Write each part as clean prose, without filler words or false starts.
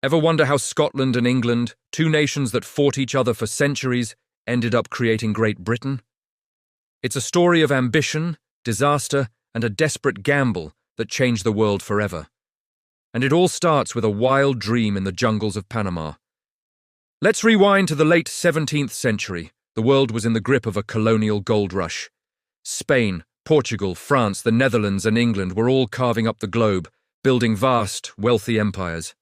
Ever wonder how Scotland and England, two nations that fought each other for centuries, ended up creating Great Britain? It's a story of ambition, disaster, and a desperate gamble that changed the world forever. And it all starts with a wild dream in the jungles of Panama. Let's rewind to the late 17th century. The world was in the grip of a colonial gold rush. Spain, Portugal, France, the Netherlands, and England were all carving up the globe, building vast, wealthy empires.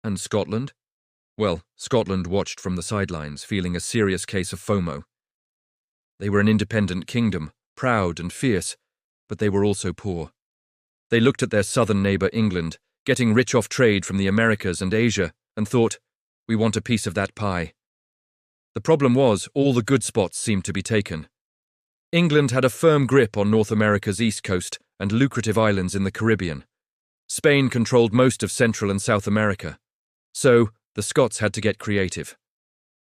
And Scotland? Well, Scotland watched from the sidelines, feeling a serious case of FOMO. They were an independent kingdom, proud and fierce, but they were also poor. They looked at their southern neighbour England, getting rich off trade from the Americas and Asia, and thought, we want a piece of that pie. The problem was, all the good spots seemed to be taken. England had a firm grip on North America's east coast and lucrative islands in the Caribbean. Spain controlled most of Central and South America. So, the Scots had to get creative.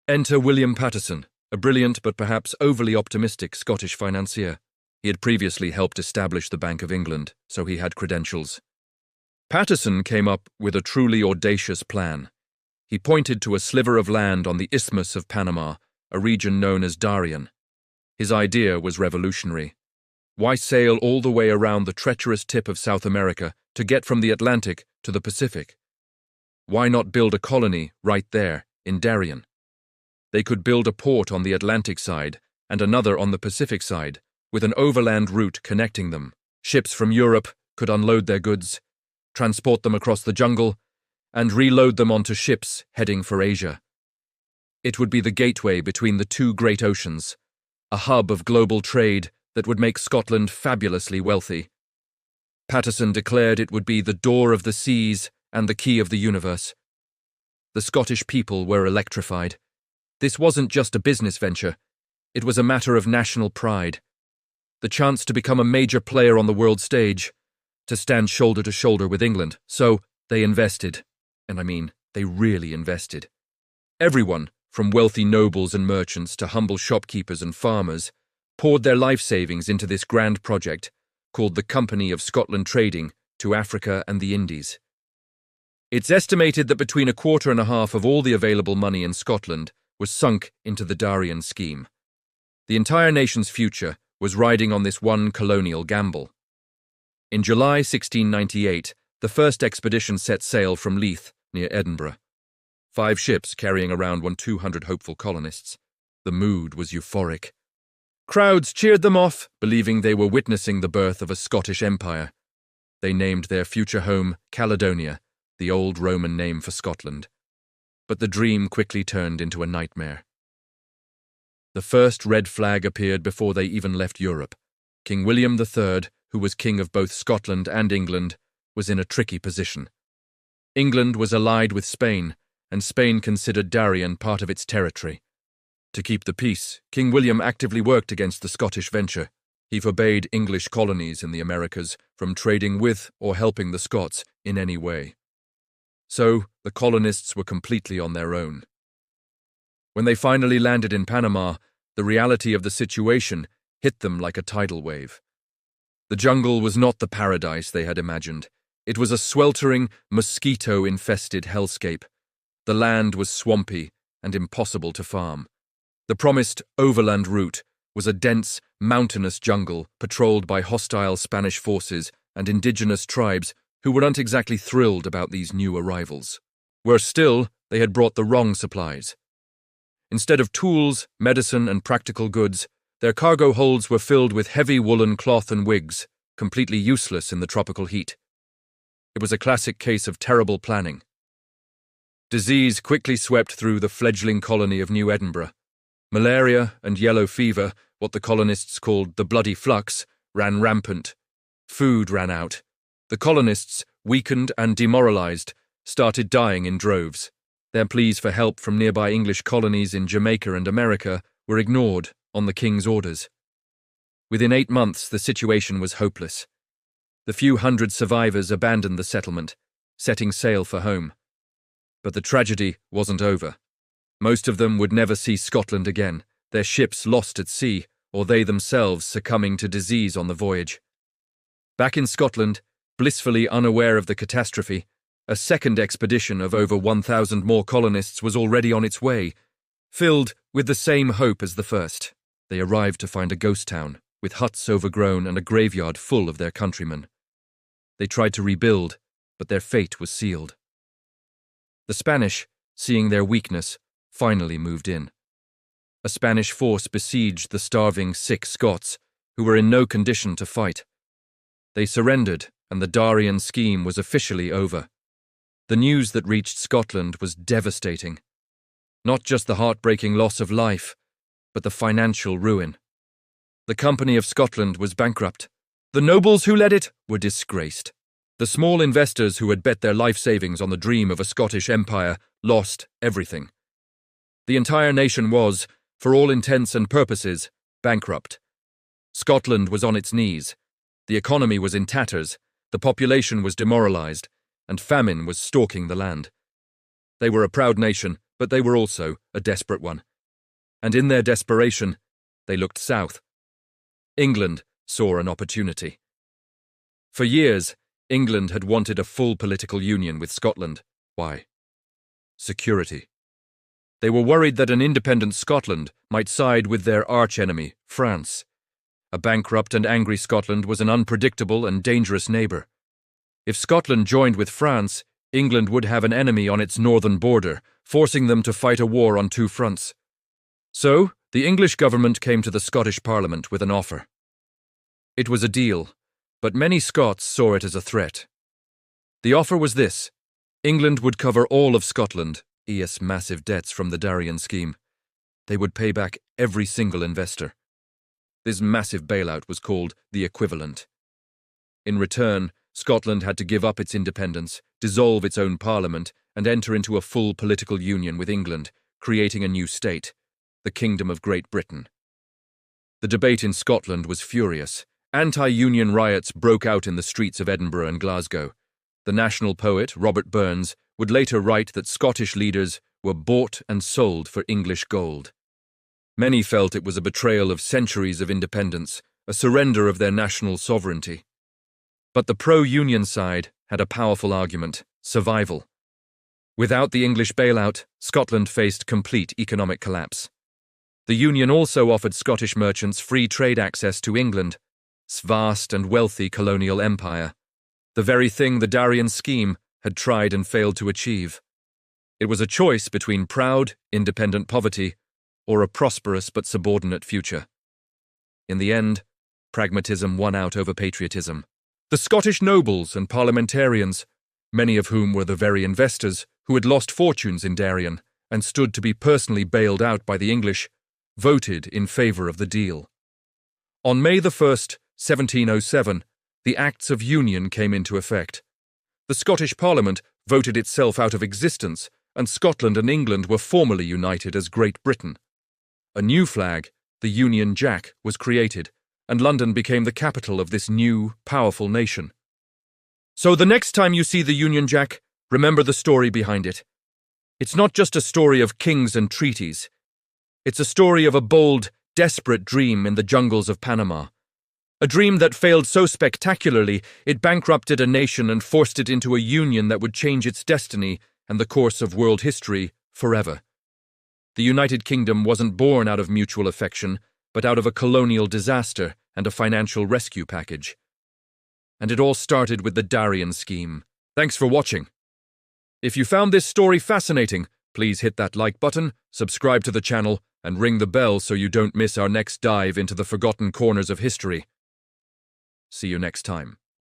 Enter William Paterson, a brilliant but perhaps overly optimistic Scottish financier. He had previously helped establish the Bank of England, so he had credentials. Paterson came up with a truly audacious plan. He pointed to a sliver of land on the Isthmus of Panama, a region known as Darien. His idea was revolutionary. Why sail all the way around the treacherous tip of South America to get from the Atlantic to the Pacific? Why not build a colony right there, in Darien? They could build a port on the Atlantic side and another on the Pacific side, with an overland route connecting them. Ships from Europe could unload their goods, transport them across the jungle, and reload them onto ships heading for Asia. It would be the gateway between the two great oceans, a hub of global trade that would make Scotland fabulously wealthy. Paterson declared it would be the door of the seas and the key of the universe. The Scottish people were electrified. This wasn't just a business venture, it was a matter of national pride. The chance to become a major player on the world stage, to stand shoulder to shoulder with England. So they invested, and I mean, they really invested. Everyone, from wealthy nobles and merchants to humble shopkeepers and farmers, poured their life savings into this grand project called the Company of Scotland Trading to Africa and the Indies. It's estimated that between 1.25% of all the available money in Scotland was sunk into the Darien scheme. The entire nation's future was riding on this one colonial gamble. In July 1698, the first expedition set sail from Leith, near Edinburgh. 5 ships carrying around 200 hopeful colonists. The mood was euphoric. Crowds cheered them off, believing they were witnessing the birth of a Scottish empire. They named their future home Caledonia, the old Roman name for Scotland. But the dream quickly turned into a nightmare. The first red flag appeared before they even left Europe. King William III, who was king of both Scotland and England, was in a tricky position. England was allied with Spain, and Spain considered Darien part of its territory. To keep the peace, King William actively worked against the Scottish venture. He forbade English colonies in the Americas from trading with or helping the Scots in any way. So, the colonists were completely on their own. When they finally landed in Panama, the reality of the situation hit them like a tidal wave. The jungle was not the paradise they had imagined. It was a sweltering, mosquito-infested hellscape. The land was swampy and impossible to farm. The promised overland route was a dense, mountainous jungle patrolled by hostile Spanish forces and indigenous tribes who weren't exactly thrilled about these new arrivals. Worse still, they had brought the wrong supplies. Instead of tools, medicine, and practical goods, their cargo holds were filled with heavy woolen cloth and wigs, completely useless in the tropical heat. It was a classic case of terrible planning. Disease quickly swept through the fledgling colony of New Edinburgh. Malaria and yellow fever, what the colonists called the bloody flux, ran rampant. Food ran out. The colonists, weakened and demoralized, started dying in droves. Their pleas for help from nearby English colonies in Jamaica and America were ignored on the king's orders. Within 8 months, the situation was hopeless. The few hundred survivors abandoned the settlement, setting sail for home. But the tragedy wasn't over. Most of them would never see Scotland again, their ships lost at sea, or they themselves succumbing to disease on the voyage. Back in Scotland, blissfully unaware of the catastrophe, a second expedition of over 1,000 more colonists was already on its way, filled with the same hope as the first. They arrived to find a ghost town, with huts overgrown and a graveyard full of their countrymen. They tried to rebuild, but their fate was sealed. The Spanish, seeing their weakness, finally moved in. A Spanish force besieged the starving, sick Scots, who were in no condition to fight. They surrendered, and the Darien scheme was officially over. The news that reached Scotland was devastating. Not just the heartbreaking loss of life, but the financial ruin. The Company of Scotland was bankrupt. The nobles who led it were disgraced. The small investors who had bet their life savings on the dream of a Scottish empire lost everything. The entire nation was, for all intents and purposes, bankrupt. Scotland was on its knees. The economy was in tatters, the population was demoralized, and famine was stalking the land. They were a proud nation, but they were also a desperate one. And in their desperation, they looked south. England saw an opportunity. For years, England had wanted a full political union with Scotland. Why? Security. They were worried that an independent Scotland might side with their archenemy, France. A bankrupt and angry Scotland was an unpredictable and dangerous neighbour. If Scotland joined with France, England would have an enemy on its northern border, forcing them to fight a war on two fronts. So, the English government came to the Scottish Parliament with an offer. It was a deal, but many Scots saw it as a threat. The offer was this: England would cover all of Scotland, massive debts from the Darien scheme. They would pay back every single investor. This massive bailout was called the equivalent. In return, Scotland had to give up its independence, dissolve its own parliament, and enter into a full political union with England, creating a new state, the Kingdom of Great Britain. The debate in Scotland was furious. Anti-union riots broke out in the streets of Edinburgh and Glasgow. The national poet, Robert Burns, would later write that Scottish leaders were bought and sold for English gold. Many felt it was a betrayal of centuries of independence, a surrender of their national sovereignty. But the pro-union side had a powerful argument: survival. Without the English bailout, Scotland faced complete economic collapse. The Union also offered Scottish merchants free trade access to England's vast and wealthy colonial empire, the very thing the Darien scheme had tried and failed to achieve. It was a choice between proud, independent poverty or a prosperous but subordinate future. In the end, pragmatism won out over patriotism. The Scottish nobles and parliamentarians, many of whom were the very investors who had lost fortunes in Darien and stood to be personally bailed out by the English, voted in favour of the deal. On May 1st, 1707, the Acts of Union came into effect. The Scottish Parliament voted itself out of existence, and Scotland and England were formally united as Great Britain. A new flag, the Union Jack, was created, and London became the capital of this new, powerful nation. So the next time you see the Union Jack, remember the story behind it. It's not just a story of kings and treaties. It's a story of a bold, desperate dream in the jungles of Panama. A dream that failed so spectacularly it bankrupted a nation and forced it into a union that would change its destiny and the course of world history forever. The United Kingdom wasn't born out of mutual affection, but out of a colonial disaster and a financial rescue package. And it all started with the Darien scheme. Thanks for watching. If you found this story fascinating, please hit that like button, subscribe to the channel, and ring the bell so you don't miss our next dive into the forgotten corners of history. See you next time.